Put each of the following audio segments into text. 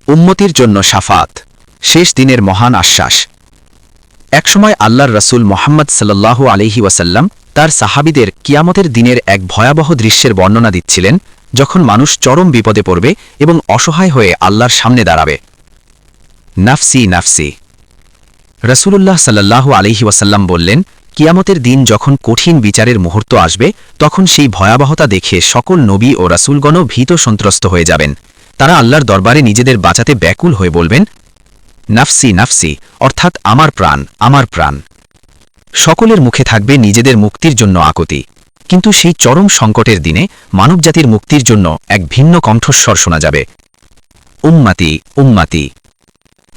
উম্মতির জন্য শাফাত, শেষ দিনের মহান আশ্বাস। একসময় আল্লাহর রসুল মোহাম্মদ সাল্লাল্লাহু আলাইহি ওয়াসাল্লাম তার সাহাবীদের কিয়ামতের দিনের এক ভয়াবহ দৃশ্যের বর্ণনা দিচ্ছিলেন, যখন মানুষ চরম বিপদে পড়বে এবং অসহায় হয়ে আল্লাহর সামনে দাঁড়াবে। নাফসি নাফসি। রসুলুল্লাহ সাল্লাল্লাহু আলাইহি ওয়াসাল্লাম বললেন, কিয়ামতের দিন যখন কঠিন বিচারের মুহূর্ত আসবে, তখন সেই ভয়াবহতা দেখে সকল নবী ও রাসূলগণও ভীত সন্ত্রস্ত হয়ে যাবেন। তারা আল্লাহর দরবারে নিজেদের বাঁচাতে ব্যাকুল হয়ে বলবেন, নাফসি নাফসি, অর্থাৎ আমার প্রাণ, আমার প্রাণ। সকলের মুখে থাকবে নিজেদের মুক্তির জন্য আকুতি। কিন্তু সেই চরম সংকটের দিনে মানবজাতির মুক্তির জন্য এক ভিন্ন কণ্ঠস্বর শোনা যাবে, উম্মতি উম্মতি।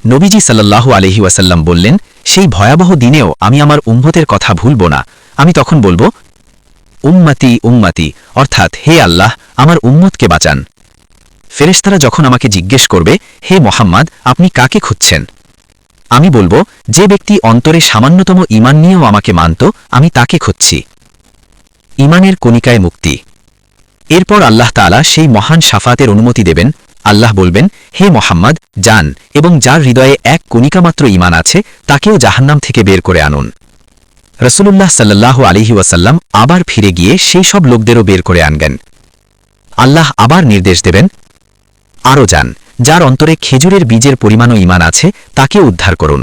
নবীজি সাল্লাল্লাহু আলাইহি ওয়াসাল্লাম বললেন, সেই ভয়াবহ দিনেও আমি আমার উম্মতের কথা ভুলব না। আমি তখন বলব, উম্মতি উম্মতি, অর্থাৎ হে আল্লাহ, আমার উম্মতকে বাঁচান। ফেরেশতারা যখন আমাকে জিজ্ঞেস করবে, হে মোহাম্মদ, আপনি কাকে খুঁজছেন? আমি বলব, যে ব্যক্তি অন্তরে সামান্যতম ঈমান নিয়েও আমাকে মানত, আমি তাকে খুঁজছি। ঈমানের কণিকায় মুক্তি। এরপর আল্লাহ তাআলা সেই মহান শাফাতের অনুমতি দেবেন। আল্লাহ বলবেন, হে মোহাম্মদ, যান এবং যার হৃদয়ে এক কণিকামাত্র ঈমান আছে তাকেও জাহান্নাম থেকে বের করে আনুন। রসুলুল্লাহ সাল্লাল্লাহু আলাইহি ওয়াসাল্লাম আবার ফিরে গিয়ে সেই সব লোকদেরও বের করে আনবেন। আল্লাহ আবার নির্দেশ দেবেন, আরও যান, যার অন্তরে খেজুরের বীজের পরিমাণও ঈমান আছে তাকে উদ্ধার করুন।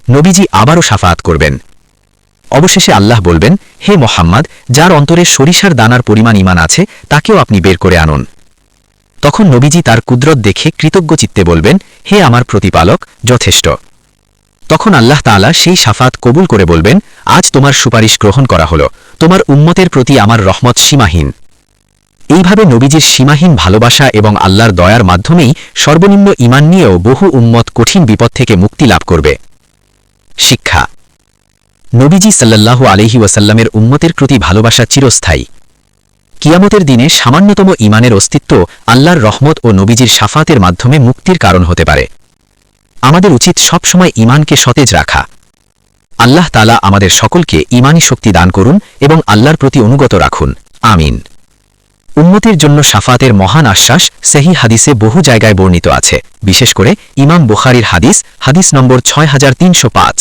নবীজি আবারও শাফাআত করবেন। অবশেষে আল্লাহ বলবেন, হে মোহাম্মদ, যার অন্তরে সরিষার দানার পরিমাণ ঈমান আছে তাকেও আপনি বের করে আনুন। তখন নবীজি তার কুদরত দেখে কৃতজ্ঞ চিত্তে বলবেন, হে আমার প্রতিপালক, যথেষ্ট। তখন আল্লাহ তাআলা সেই শাফাত কবুল করে বলবেন, আজ তোমার সুপারিশ গ্রহণ করা হল, তোমার উম্মতের প্রতি আমার রহমত সীমাহীন। এইভাবে নবীজির সীমাহীন ভালোবাসা এবং আল্লাহর দয়ার মাধ্যমেই সর্বনিম্ন ঈমান নিয়েও বহু উম্মত কঠিন বিপদ থেকে মুক্তি লাভ করবে। শিক্ষা। নবীজি সাল্লাল্লাহু আলাইহি ওয়াসাল্লামের উম্মতের প্রতি ভালোবাসা চিরস্থায়ী। কিয়ামতের দিনে সামান্যতম ঈমানের অস্তিত্ব আল্লাহর রহমত ও নবীজির শাফাতের মাধ্যমে মুক্তির কারণ হতে পারে। আমাদের উচিত সবসময় ঈমানকে সতেজ রাখা। আল্লাহ তাআলা আমাদের সকলকে ঈমানী শক্তি দান করুন এবং আল্লাহর প্রতি অনুগত রাখুন। আমিন। উম্মতের জন্য শাফাতের মহান আশ্বাস সহিহ হাদিসে বহু জায়গায় বর্ণিত আছে, বিশেষ করে ইমাম বুখারীর হাদিস, হাদিস নম্বর 6305।